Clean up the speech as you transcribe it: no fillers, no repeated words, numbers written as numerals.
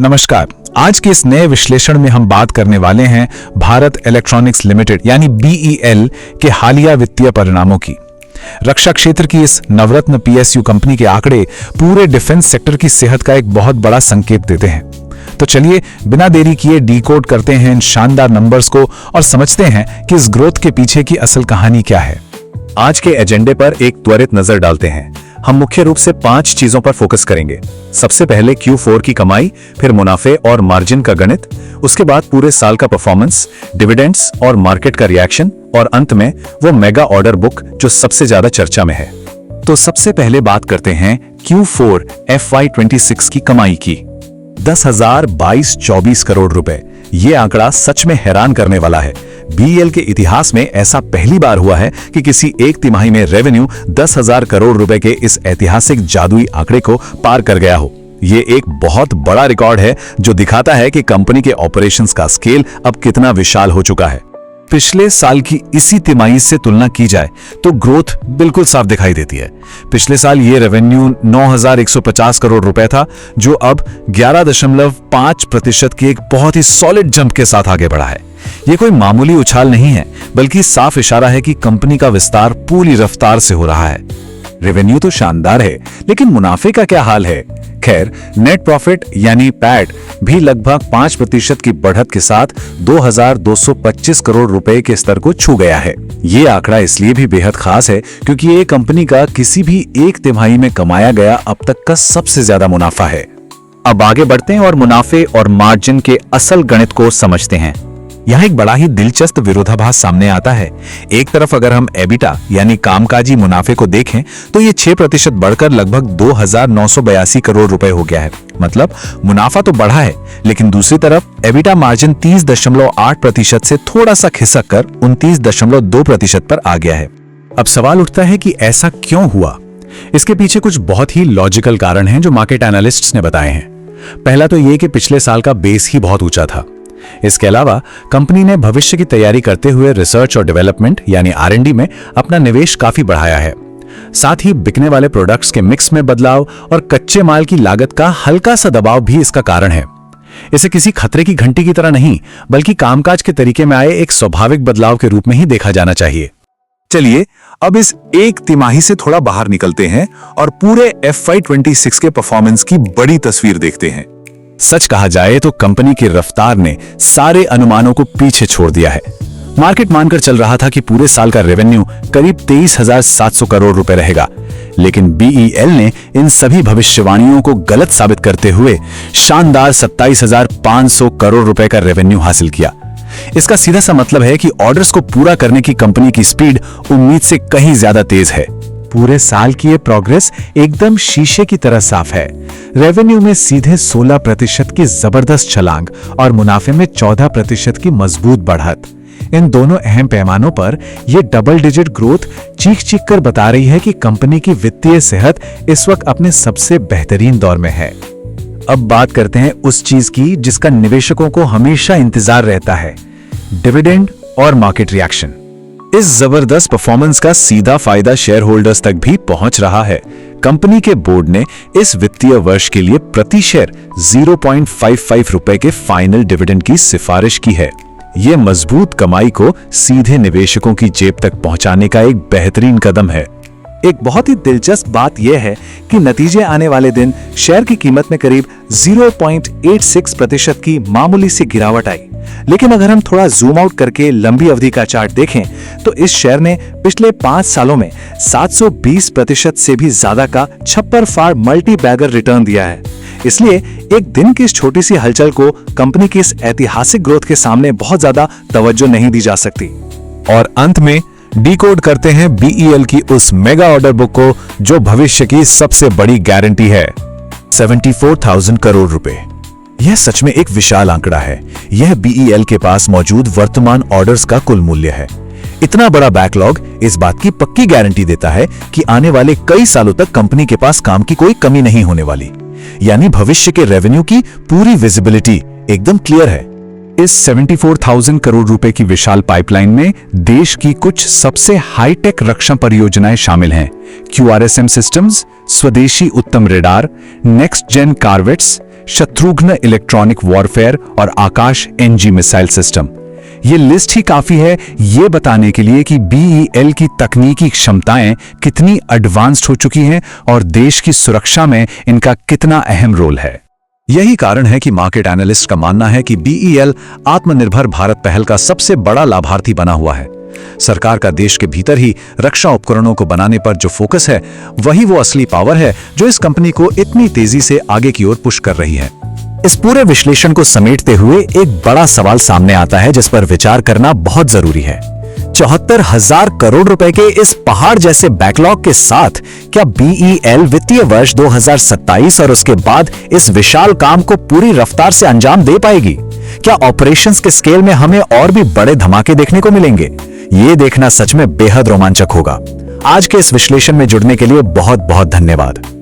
नमस्कार। आज के इस नए विश्लेषण में हम बात करने वाले हैं भारत इलेक्ट्रॉनिक्स लिमिटेड यानी BEL के हालिया वित्तीय परिणामों की। रक्षा क्षेत्र की इस नवरत्न PSU कंपनी के आंकड़े पूरे डिफेंस सेक्टर की सेहत का एक बहुत बड़ा संकेत देते हैं। तो चलिए बिना देरी किए डीकोड करते हैं इन शानदार नंबर्स को और समझते हैं कि इस ग्रोथ के पीछे की असल कहानी क्या है। आज के एजेंडे पर एक त्वरित नजर डालते हैं। हम मुख्य रूप से 5 चीजों पर फोकस करेंगे। सबसे पहले Q4 की कमाई, फिर मुनाफे और मार्जिन का गणित, उसके बाद पूरे साल का परफॉर्मेंस, डिविडेंड्स और मार्केट का रिएक्शन, और अंत में वो मेगा ऑर्डर बुक जो सबसे ज्यादा चर्चा में है। तो सबसे पहले बात करते हैं Q4 FY26 की कमाई की। 10,022 करोड़ रुपए। ये आंकड़ा सच में हैरान करने वाला है। BEL के इतिहास में ऐसा पहली बार हुआ है कि किसी एक तिमाही में रेवेन्यू 10,000 करोड़ रुपए के इस ऐतिहासिक जादुई आंकड़े को पार कर गया हो। ये एक बहुत बड़ा रिकॉर्ड है जो दिखाता है कि कंपनी के ऑपरेशंस का स्केल अब कितना विशाल हो चुका है। पिछले साल की इसी तिमाही से तुलना की जाए तो ग्रोथ बिल्कुल साफ दिखाई देती है। पिछले साल ये रेवेन्यू 9,150 करोड़ रुपए था, जो अब 11.5% की एक बहुत ही सॉलिड जंप के साथ आगे बढ़ा है। ये कोई मामूली उछाल नहीं है, बल्कि साफ इशारा है कि कंपनी का विस्तार पूरी रफ्तार से हो रहा है। रेवेन्यू तो शानदार है, लेकिन मुनाफे का क्या हाल है? खैर, नेट प्रॉफिट यानी पैट भी लगभग 5% की बढ़त के साथ 2,225 करोड़ रुपए के स्तर को छू गया है। ये आंकड़ा इसलिए भी बेहद खास है क्योंकि ये कंपनी का किसी भी एक तिमाही में कमाया गया अब तक का सबसे ज्यादा मुनाफा है। अब आगे बढ़ते हैं और मुनाफे और मार्जिन के असल गणित को समझते हैं। यहाँ एक बड़ा ही दिलचस्प विरोधाभास सामने आता है। एक तरफ अगर हम एबिटा यानी कामकाजी मुनाफे को देखें तो ये 6% बढ़कर लगभग 2,982 करोड़ रुपए हो गया है। मतलब मुनाफा तो बढ़ा है, लेकिन दूसरी तरफ एबिटा मार्जिन 30.8% से थोड़ा सा खिसक कर 29.2% पर आ गया है। अब सवाल उठता है कि ऐसा क्यों हुआ? इसके पीछे कुछ बहुत ही लॉजिकल कारण हैं जो मार्केट एनालिस्ट्स ने बताए हैं। पहला तो ये कि पिछले साल का बेस ही बहुत ऊंचा था। इसके अलावा कंपनी ने भविष्य की तैयारी करते हुए रिसर्च और डेवलपमेंट यानी R&D में अपना निवेश काफी बढ़ाया है। साथ ही बिकने वाले प्रोडक्ट्स के मिक्स में बदलाव और कच्चे माल की लागत का हल्का सा दबाव भी इसका कारण है। इसे किसी खतरे की घंटी की तरह नहीं, बल्कि कामकाज के तरीके में आए एक स्वाभाविक बदलाव के रूप में ही देखा जाना चाहिए। चलिए अब इस एक तिमाही से थोड़ा बाहर निकलते हैं और पूरे FY26 के परफॉर्मेंस की बड़ी तस्वीर देखते हैं। सच कहा जाए तो कंपनी की रफ्तार ने सारे अनुमानों को पीछे छोड़ दिया है। मार्केट मानकर चल रहा था कि पूरे साल का रेवेन्यू करीब 23,700 करोड़ रुपए रहेगा, लेकिन BEL ने इन सभी भविष्यवाणियों को गलत साबित करते हुए शानदार 27,500 करोड़ रुपए का रेवेन्यू हासिल किया। इसका सीधा सा मतलब है कि ऑर्डर्स को पूरा करने की कंपनी की स्पीड उम्मीद से कहीं ज्यादा तेज है। पूरे साल की ये प्रोग्रेस एकदम शीशे की तरह साफ है। रेवेन्यू में सीधे 16% की जबरदस्त छलांग और मुनाफे में 14% की मजबूत बढ़त। इन दोनों अहम पैमानों पर यह डबल डिजिट ग्रोथ चीख चीख कर बता रही है कि कंपनी की वित्तीय सेहत इस वक्त अपने सबसे बेहतरीन दौर में है। अब बात करते हैं उस चीज की जिसका निवेशकों को हमेशा इंतजार रहता है, डिविडेंड और मार्केट रिएक्शन। इस जबरदस्त परफॉर्मेंस का सीधा फायदा शेयर होल्डर्स तक भी पहुंच रहा है। कंपनी के बोर्ड ने इस वित्तीय वर्ष के लिए प्रति शेयर 0.55 रुपए के फाइनल डिविडेंड की सिफारिश की है। यह मजबूत कमाई को सीधे निवेशकों की जेब तक पहुंचाने का एक बेहतरीन कदम है। एक बहुत ही दिलचस्प बात यह है कि नतीजे आने वाले दिन शेयर की कीमत में करीब 0.86% की मामूली सी गिरावट आई। लेकिन अगर हम थोड़ा जूम आउट करके लंबी अवधि का चार्ट देखें तो इस शेयर ने पिछले 5 सालों में 720% से भी ज्यादा का छप्पर फाड़ मल्टी बैगर रिटर्न दिया है। इसलिए एक दिन की इस छोटी सी हलचल को कंपनी की इस ऐतिहासिक ग्रोथ के सामने बहुत ज्यादा तवज्जो नहीं दी जा सकती। और अंत में डीकोड करते हैं BEL की उस मेगा ऑर्डर बुक को जो भविष्य की सबसे बड़ी गारंटी है, 74,000 करोड़ रुपए। यह सच में एक विशाल आंकड़ा है। यह BEL के पास मौजूद वर्तमान ऑर्डर्स का कुल मूल्य है। इतना बड़ा बैकलॉग इस बात की पक्की गारंटी देता है कि आने वाले कई सालों तक कंपनी के पास काम की कोई कमी नहीं होने वाली। यानी भविष्य के रेवेन्यू की पूरी विजिबिलिटी एकदम क्लियर है। इस 74,000 करोड़ रुपए की विशाल पाइपलाइन में देश की कुछ सबसे हाईटेक रक्षा परियोजनाएं शामिल हैं। QRSM सिस्टम्स, स्वदेशी Uttam radar, next gen corvettes, Shatrughna electronic warfare और आकाश एनजी मिसाइल सिस्टम। ये लिस्ट ही काफी है ये बताने के लिए कि BEL की तकनीकी क्षमताएं कितनी एडवांस्ड हो चुकी हैं और देश की सुरक्षा में इनका कितना अहम रोल है। यही कारण है कि मार्केट एनालिस्ट का मानना है कि BEL आत्मनिर्भर भारत पहल का सबसे बड़ा लाभार्थी बना हुआ है। सरकार का देश के भीतर ही रक्षा उपकरणों को बनाने पर जो फोकस है, वही वो असली पावर है जो इस कंपनी को इतनी तेजी से आगे की ओर पुश कर रही है। इस पूरे विश्लेषण को समेटते हुए एक बड़ा सवाल सामने आता है जिस पर विचार करना बहुत जरूरी है। 74,000 करोड़ रुपए के इस पहाड़ जैसे बैकलॉग के साथ क्या BEL वित्तीय वर्ष 2027 और उसके बाद इस विशाल काम को पूरी रफ्तार से अंजाम दे पाएगी? क्या ऑपरेशंस के स्केल में हमें और भी बड़े धमाके देखने को मिलेंगे? ये देखना सच में बेहद रोमांचक होगा। आज के इस विश्लेषण में जुड़ने के लिए बहुत बहुत धन्यवाद।